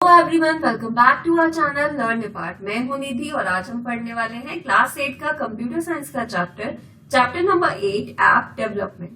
Everyone, welcome back to our channel learn depart. मैं हूं निधि और आज हम पढ़ने वाले हैं क्लास 8 का कंप्यूटर साइंस का चैप्टर नंबर 8 ऐप डेवलपमेंट।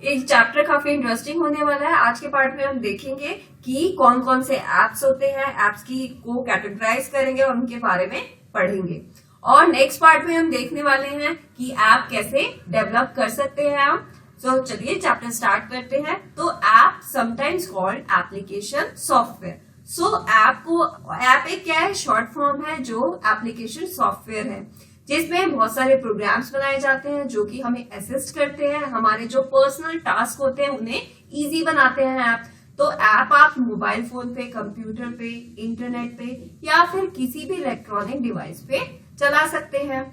इस चैप्टर काफी इंटरेस्टिंग होने वाला है। आज के पार्ट में हम देखेंगे कि कौन कौन से एप्स होते हैं, एप्स की को कैटेगराइज करेंगे और उनके बारे में पढ़ेंगे। और नेक्स्ट पार्ट में हम देखने वाले हैं कि ऐप कैसे डेवलप कर सकते हैं हम। चलिए चैप्टर स्टार्ट करते हैं। तो app sometimes called application software. App एक क्या है, शॉर्ट फॉर्म है जो एप्लीकेशन सॉफ्टवेयर है, जिसमें बहुत सारे प्रोग्राम्स बनाए जाते हैं जो कि हमें असिस्ट करते हैं, हमारे जो पर्सनल टास्क होते हैं उन्हें इजी बनाते हैं ऐप। तो ऐप आप मोबाइल फोन पे, कंप्यूटर पे, इंटरनेट पे या फिर किसी भी इलेक्ट्रॉनिक डिवाइस पे चला सकते हैं।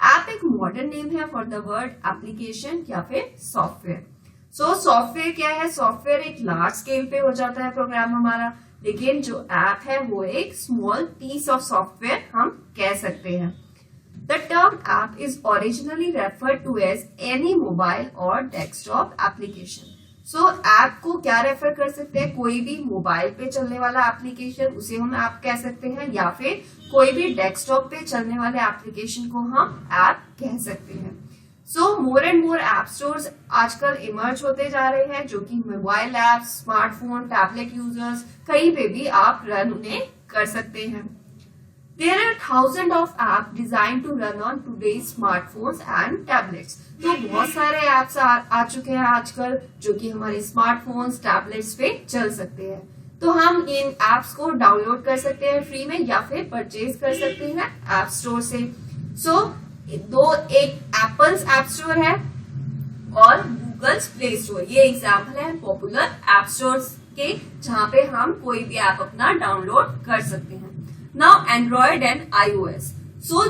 ऐप एक मॉडर्न नेम है फॉर द वर्ड एप्लीकेशन या फिर सॉफ्टवेयर। सॉफ्टवेयर क्या है? सॉफ्टवेयर एक लार्ज स्केल पे हो जाता है प्रोग्राम हमारा, लेकिन जो ऐप है वो एक स्मॉल पीस ऑफ सॉफ्टवेयर हम कह सकते हैं। The term app is originally referred to as any mobile और डेस्कटॉप एप्लीकेशन। ऐप को क्या रेफर कर सकते हैं? कोई भी मोबाइल पे चलने वाला एप्लीकेशन, उसे हम ऐप कह सकते हैं, या फिर कोई भी डेस्कटॉप पे चलने वाले एप्लीकेशन को हम ऐप कह सकते हैं। More and more app stores आजकल इमर्ज होते जा रहे हैं, जो कि mobile app, smartphone, tablet users कहीं पे भी आप रन उन्हें कर सकते हैं। There are thousands of apps designed to run on today's smartphones and tablets। तो बहुत सारे ऐप्स आ चुके हैं आजकल जो कि हमारे स्मार्टफोन्स, टैबलेट्स पे चल सकते हैं। तो हम इन ऐप्स को डाउनलोड कर सकते हैं फ्री में या फिर परचेज कर सकते हैं ऐप स्टोर से। एक एप्पल्स ऐप स्टोर है और गूगल्स प्ले स्टोर। ये एग्जाम्पल है पॉपुलर ऐप स्टोर्स के, जहाँ पे हम कोई भी ऐप अपना डाउनलोड कर सकते हैं। Now Android and iOS।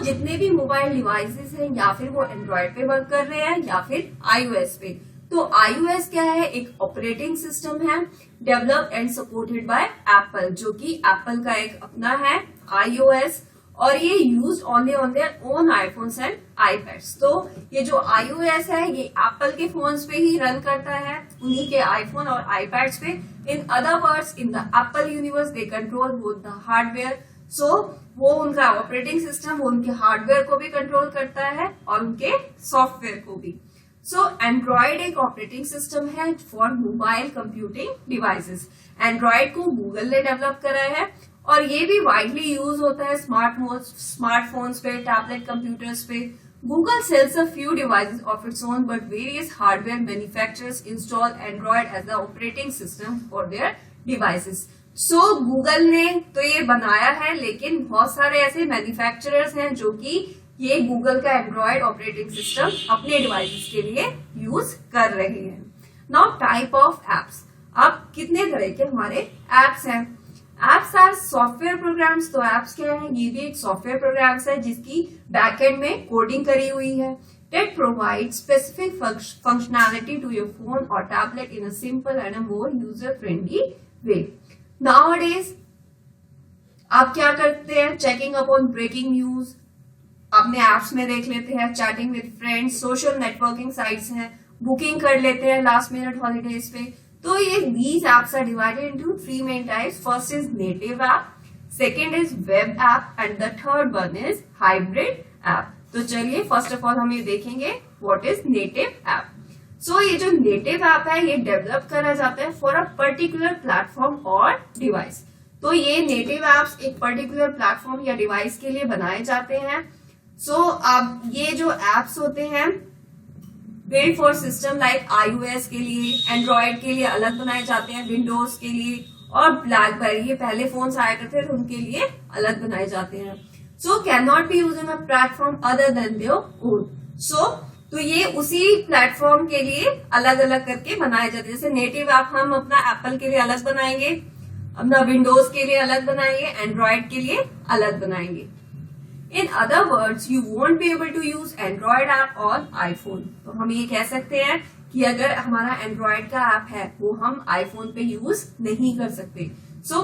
जितने भी मोबाइल डिवाइसेस हैं या फिर वो एंड्रॉयड पे वर्क कर रहे हैं या फिर iOS पे। तो iOS क्या है? एक ऑपरेटिंग सिस्टम है developed and supported by Apple, जो कि एप्पल का एक अपना है iOS, और ये used only on their own iPhones and iPads. तो ये जो iOS है ये एप्पल के फोन्स पे ही रन करता है, उन्हीं के आईफोन और आईपैड्स पे। इन other words, in the Apple universe they control both the hardware. वो उनका ऑपरेटिंग सिस्टम वो उनके हार्डवेयर को भी कंट्रोल करता है और उनके सॉफ्टवेयर को भी। एंड्रॉयड एक ऑपरेटिंग सिस्टम है for mobile computing devices. Android को गूगल ने डेवलप करा है और ये भी वाइडली यूज होता है स्मार्टफोन्स पे, टैबलेट कंप्यूटर्स पे। Google sells a few devices of its own, but various hardware manufacturers install Android as the operating system for their devices. Google ने तो ये बनाया है, लेकिन बहुत सारे ऐसे मैन्युफैक्चरर्स हैं जो कि ये गूगल का एंड्रॉयड ऑपरेटिंग सिस्टम अपने डिवाइसेस के लिए यूज कर रहे हैं। Now type of apps. अब कितने तरह के हमारे एप्स हैं? Apps are software programs. तो एप्स क्या है? ये भी एक सॉफ्टवेयर प्रोग्राम्स है जिसकी बैकएंड में कोडिंग करी हुई है। That provides specific functionality to your phone or tablet in a simple and a more user-friendly way। Nowadays, आप क्या करते हैं? चेकिंग अपॉन ब्रेकिंग न्यूज अपने एप्स में देख लेते हैं, chatting with friends, social networking sites हैं, बुकिंग कर लेते हैं लास्ट मिनट हॉलीडेज पे। तो ये these apps are divided into three main types। First is native app, second is web app, and the third one is hybrid app। तो चलिए first of all हम ये देखेंगे व्हाट इज नेटिव ऐप। ये जो नेटिव ऐप है ये develop करा जाता है फॉर अ पर्टिकुलर प्लेटफॉर्म और डिवाइस। तो ये नेटिव एप्स एक पर्टिकुलर प्लेटफॉर्म या डिवाइस के लिए बनाए जाते हैं। अब ये जो एप्स होते हैं build for system like iOS के लिए, एंड्रॉयड के लिए अलग बनाए जाते हैं, विंडोज के लिए और ब्लैकबेरी, ये पहले फोन्स आया करते थे उनके लिए अलग बनाए जाते हैं। Can not be use in a platform other than their own. तो ये उसी प्लेटफॉर्म के लिए अलग अलग करके बनाए जाते हैं। जैसे नेटिव ऐप हम अपना एप्पल के लिए अलग बनाएंगे, अपना विंडोज के लिए अलग बनाएंगे, एंड्रॉयड के लिए अलग बनाएंगे। In other words, you won't be able to use Android app on iPhone. तो हम ये कह सकते हैं कि अगर हमारा एंड्रॉयड का ऐप है वो हम आईफोन पे यूज नहीं कर सकते।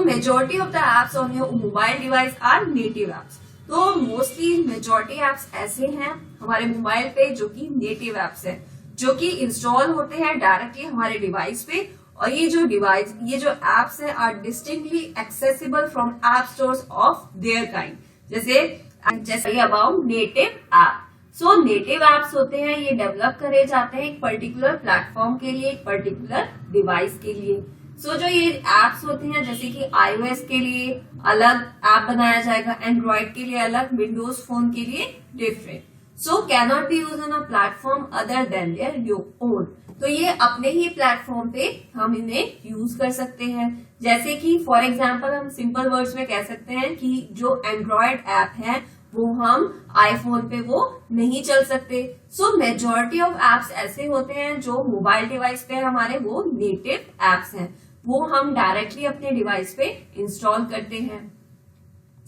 Majority of the apps on your mobile device are native apps. तो मोस्टली मेजॉरिटी एप्स ऐसे हैं हमारे मोबाइल पे जो कि नेटिव एप्स हैं, जो कि इंस्टॉल होते हैं डायरेक्टली हमारे डिवाइस पे और ये जो डिवाइस, ये जो एप्स है are distinctly accessible from app stores of their kind. जैसे about native app. So native apps होते हैं, ये डेवलप करे जाते हैं एक पर्टिकुलर प्लेटफॉर्म के लिए, एक पर्टिकुलर डिवाइस के लिए। सो जो ये एप्स होते हैं, जैसे कि iOS के लिए अलग ऐप बनाया जाएगा, एंड्रॉइड के लिए अलग, विंडोज फोन के लिए different. So cannot be use on a platform other than their own. तो ये अपने ही प्लेटफॉर्म पे हम इन्हें यूज कर सकते हैं। जैसे कि फॉर एग्जाम्पल हम सिंपल वर्ड्स में कह सकते हैं कि जो एंड्रॉइड ऐप है वो हम आईफोन पे वो नहीं चल सकते। सो मेजॉरिटी ऑफ एप्स ऐसे होते हैं जो मोबाइल डिवाइस पे हमारे, वो नेटिव एप्स हैं, वो हम डायरेक्टली अपने डिवाइस पे इंस्टॉल करते हैं।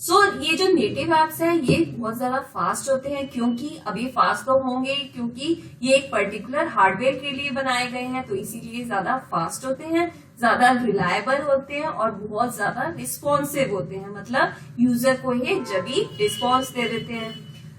सो ये जो नेटिव एप्स हैं ये बहुत ज्यादा फास्ट होते हैं, क्योंकि अभी फास्ट तो होंगे क्योंकि ये एक पर्टिकुलर हार्डवेयर के लिए बनाए गए हैं, तो इसीलिए ज्यादा फास्ट होते हैं, ज्यादा रिलायबल होते हैं और बहुत ज्यादा रिस्पॉन्सिव होते हैं, मतलब यूजर को ये जल्दी रिस्पॉन्स दे देते हैं।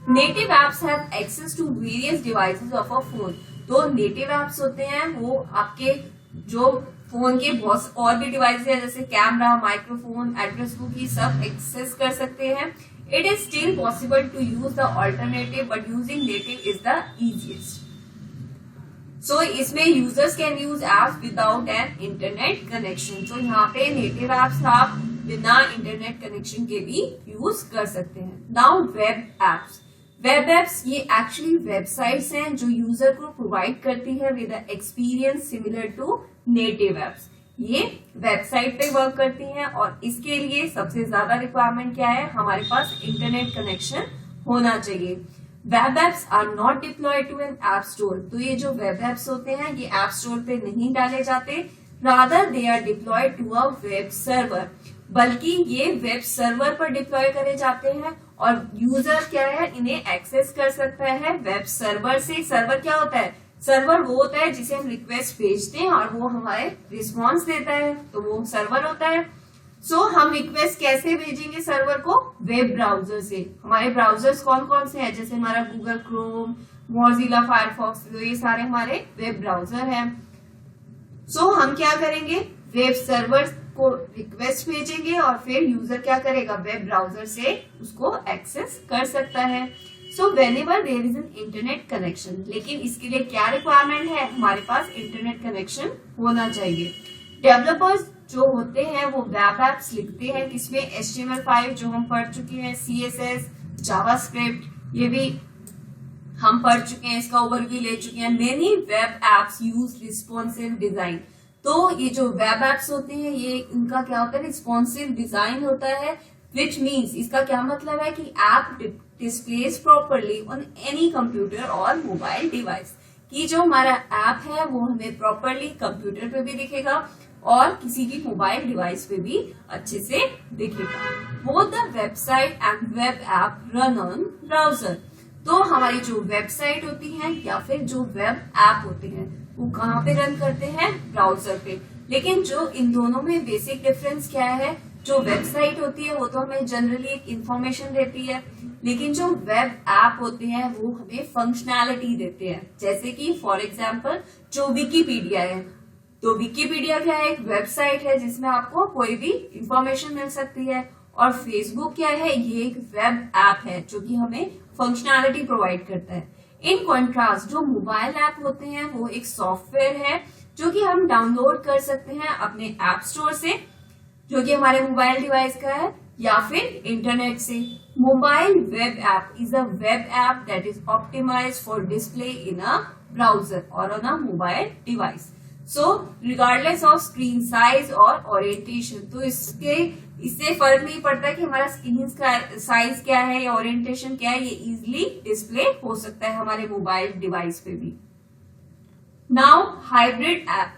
Native apps have access to various devices of a phone. तो नेटिव एप्स होते हैं वो आपके जो फोन के बहुत और भी डिवाइस है, जैसे कैमरा, माइक्रोफोन, एड्रेस बुक, ये सब एक्सेस कर सकते हैं। It is still possible to use the alternative, but using native is the easiest. So इसमें users can use apps without an internet connection. तो यहाँ पे नेटिव एप्स आप बिना इंटरनेट कनेक्शन के भी यूज कर सकते हैं। Now web apps. Web apps ये एक्चुअली वेबसाइट्स हैं जो यूजर को प्रोवाइड करती है with experience similar to native apps. ये वेबसाइट पे वर्क करती हैं और इसके लिए सबसे ज्यादा रिक्वायरमेंट क्या है, हमारे पास इंटरनेट कनेक्शन होना चाहिए। Web apps are not deployed to an app store. तो ये जो वेब एप्स होते हैं ये ऐप स्टोर पे नहीं डाले जाते, rather they are deployed to a web server, बल्कि ये वेब सर्वर पर डिप्लॉय करे जाते हैं और यूजर क्या है, इन्हें एक्सेस कर सकता है वेब सर्वर से। सर्वर क्या होता है, सर्वर वो होता है जिसे हम रिक्वेस्ट भेजते हैं और वो हमारे रिस्पॉन्स देता है, तो वो सर्वर होता है। सो हम रिक्वेस्ट कैसे भेजेंगे सर्वर को, वेब ब्राउजर से। हमारे ब्राउजर्स कौन कौन से हैं, जैसे हमारा गूगल क्रोम, मोजिला फायरफॉक्स, तो ये सारे हमारे वेब ब्राउजर हैं। सो हम क्या करेंगे, वेब सर्वर को रिक्वेस्ट भेजेंगे और फिर यूजर क्या करेगा, वेब ब्राउजर से उसको एक्सेस कर सकता है। So whenever there is an internet connection, लेकिन इसके लिए क्या रिक्वायरमेंट है, हमारे पास इंटरनेट कनेक्शन होना चाहिए। डेवलपर्स जो होते हैं वो वेब एप्स लिखते हैं किसमें, HTML5 जो हम पढ़ चुके हैं, CSS, जावास्क्रिप्ट ये भी हम पढ़ चुके हैं, इसका ओवरव्यू ले चुके हैं। Many web apps use responsive design. तो ये जो वेब एप्स होते हैं ये इनका क्या होता है, रिस्पॉन्सिव डिजाइन होता है, विच मीन्स इसका क्या मतलब है कि app displace properly on any computer और मोबाइल डिवाइस, कि जो हमारा ऐप है वो हमें प्रॉपरली कंप्यूटर पे भी दिखेगा और किसी भी मोबाइल डिवाइस पे भी अच्छे से दिखेगा। Both the website and web app run on browser. तो हमारी जो वेबसाइट होती है या फिर जो वेब ऐप होते हैं वो कहाँ पे रन करते हैं, ब्राउजर पे। लेकिन जो इन दोनों में बेसिक डिफरेंस क्या है, जो वेबसाइट होती है वो तो हमें जनरली एक इंफॉर्मेशन देती है, लेकिन जो वेब ऐप होते हैं वो हमें फंक्शनैलिटी देते हैं। जैसे कि फॉर एग्जांपल जो विकिपीडिया है, तो विकिपीडिया क्या है, एक वेबसाइट है जिसमें आपको कोई भी इंफॉर्मेशन मिल सकती है। और फेसबुक क्या है, ये एक वेब ऐप है जो कि हमें फंक्शनैलिटी प्रोवाइड करता है। इन कॉन्ट्रास्ट जो मोबाइल ऐप होते हैं वो एक सॉफ्टवेयर है जो कि हम डाउनलोड कर सकते हैं अपने ऐप स्टोर से, जो कि हमारे मोबाइल डिवाइस का है, या फिर इंटरनेट से। Mobile web app is a web app that is optimized for display in a browser और on a mobile device. So regardless of screen size और ओरिएंटेशन, तो इससे फर्क नहीं पड़ता कि हमारा स्क्रीन साइज क्या है या ओरिएंटेशन क्या है, ये इजिली डिस्प्ले हो सकता है हमारे मोबाइल डिवाइस पे भी। Now hybrid app.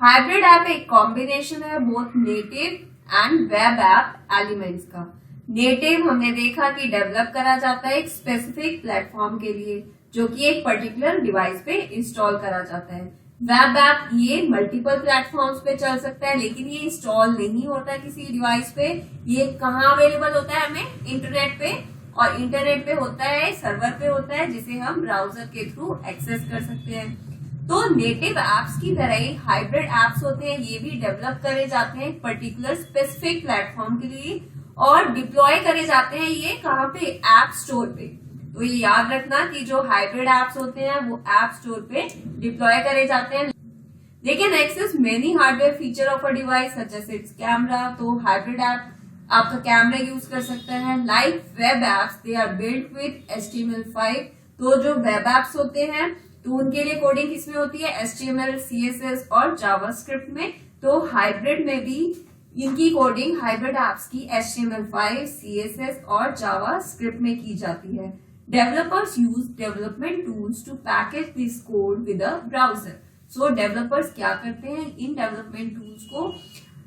Hybrid app एक कॉम्बिनेशन है both native and web app elements का। नेटिव हमने देखा कि डेवलप करा जाता है एक स्पेसिफिक प्लेटफॉर्म के लिए जो कि एक पर्टिकुलर डिवाइस पे इंस्टॉल करा जाता है। वेब ऐप ये मल्टीपल प्लेटफॉर्म्स पे चल सकता है, लेकिन ये इंस्टॉल नहीं होता किसी डिवाइस पे। ये कहाँ अवेलेबल होता है, हमें इंटरनेट पे, और इंटरनेट पे होता है सर्वर पे होता है जिसे हम ब्राउजर के थ्रू एक्सेस कर सकते हैं। तो नेटिव एप्स की तरह ही हाइब्रिड एप्स होते हैं, ये भी डेवलप करे जाते हैं पर्टिकुलर स्पेसिफिक प्लेटफॉर्म के लिए और डिप्लॉय करे जाते हैं ये कहाँ पे, ऐप स्टोर पे। तो ये याद रखना कि जो हाइब्रिड एप्स होते हैं वो ऐप स्टोर पे डिप्लॉय करे जाते हैं। They can access many hardware feature of a device such as its camera। तो हाइब्रिड ऐप आपका कैमरा यूज कर सकता है। Like web apps, they are built with HTML5। तो जो वेब एप्स होते हैं तो उनके लिए कोडिंग किसमें होती है, HTML, CSS और जावास्क्रिप्ट में। तो हाइब्रिड में भी इनकी कोडिंग हाइब्रिड एप्स की HTML5, CSS और जावास्क्रिप्ट में की जाती है। Developers use development tools to package this code with a browser. So developers क्या करते हैं, इन डेवलपमेंट टूल्स को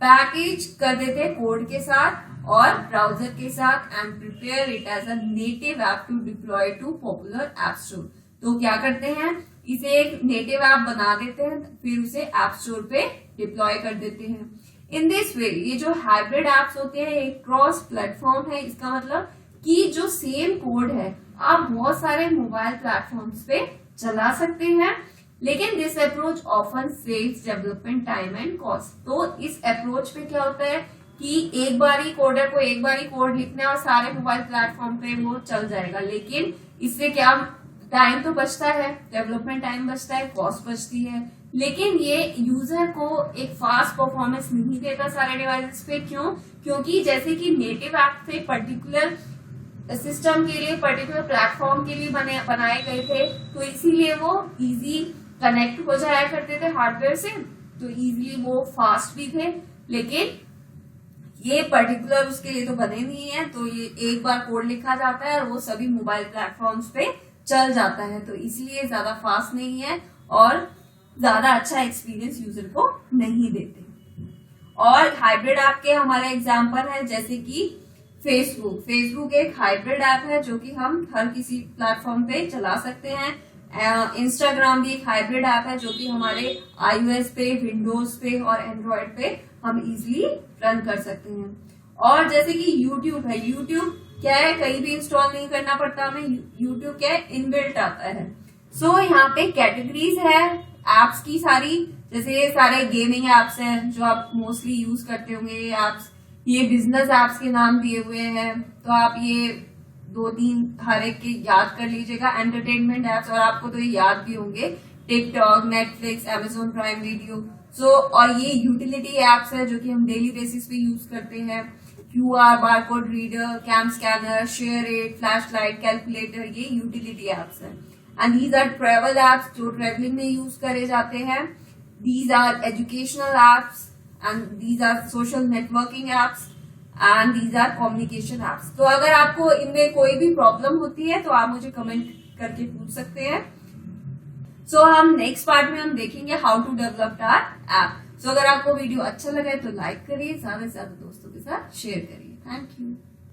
पैकेज कर देते हैं कोड के साथ और ब्राउजर के साथ and prepare it as a native app to deploy to popular app store. तो क्या करते हैं, इसे एक नेटिव ऐप बना देते हैं, फिर उसे ऐप स्टोर पे डिप्लॉय कर देते हैं। इन दिस वे ये जो हाइब्रिड एप्स होते हैं एक क्रॉस प्लेटफॉर्म है। इसका मतलब कि जो सेम कोड है आप बहुत सारे मोबाइल प्लेटफॉर्म्स पे चला सकते हैं, लेकिन this approach often saves development time and cost. तो इस अप्रोच पे क्या होता है कि एक बार ही कोडर को एक बार ही कोड लिखना है और सारे मोबाइल प्लेटफॉर्म पे वो चल जाएगा, लेकिन इससे क्या टाइम तो बचता है, डेवलपमेंट टाइम बचता है, कॉस्ट बचती है, लेकिन ये यूजर को एक फास्ट परफॉर्मेंस नहीं देता सारे डिवाइसेस पे। क्यों? क्योंकि जैसे कि नेटिव ऐप थे पर्टिकुलर सिस्टम के लिए, पर्टिकुलर प्लेटफॉर्म के लिए बनाए गए थे, तो इसीलिए वो इजी कनेक्ट हो जाया करते थे हार्डवेयर से, तो इजीली वो फास्ट भी थे। लेकिन ये पर्टिकुलर उसके लिए तो बने नहीं है, तो ये एक बार कोड लिखा जाता है और वो सभी मोबाइल प्लेटफॉर्म्स पे चल जाता है, तो इसलिए ज्यादा फास्ट नहीं है और ज्यादा अच्छा एक्सपीरियंस यूजर को नहीं देते। और हाइब्रिड ऐप के हमारे एग्जांपल है जैसे कि फेसबुक एक हाइब्रिड ऐप है जो कि हम हर किसी प्लेटफॉर्म पे चला सकते हैं। इंस्टाग्राम भी एक हाइब्रिड ऐप है जो कि हमारे iOS पे, विंडोज पे और एंड्रॉइड पे हम इजीली रन कर सकते हैं। और जैसे कि यूट्यूब है, यूट्यूब क्या है, कहीं भी इंस्टॉल नहीं करना पड़ता हमें, यूट्यूब क्या है, इनबिल्ट आता है। सो यहाँ पे कैटेगरीज है एप्स की सारी, जैसे ये सारे गेमिंग एप्स हैं जो आप मोस्टली यूज करते होंगे ये एप्स। ये बिजनेस एप्स के नाम दिए हुए हैं, तो आप ये 2-3 हर एक के याद कर लीजिएगा। एंटरटेनमेंट एप्स, और आपको तो ये याद भी होंगे, TikTok, Netflix, Amazon prime video. और ये यूटिलिटी एप्स है जो कि हम डेली बेसिस पे यूज करते हैं। QR, barcode reader, cam scanner, share it, flash light, calculator, ये यूटिलिटी एप्स है। And these are travel apps जो ट्रेवलिंग में यूज करे जाते हैं। These are educational apps and these are social networking apps and these are communication apps. तो अगर आपको इनमें कोई भी प्रॉब्लम होती है तो आप मुझे कमेंट करके पूछ सकते हैं। हम नेक्स्ट पार्ट में हम देखेंगे how to develop our app. अगर आपको वीडियो अच्छा लगे तो लाइक करिए, ज्यादा से ज्यादा दोस्तों के साथ शेयर करिए। Thank you.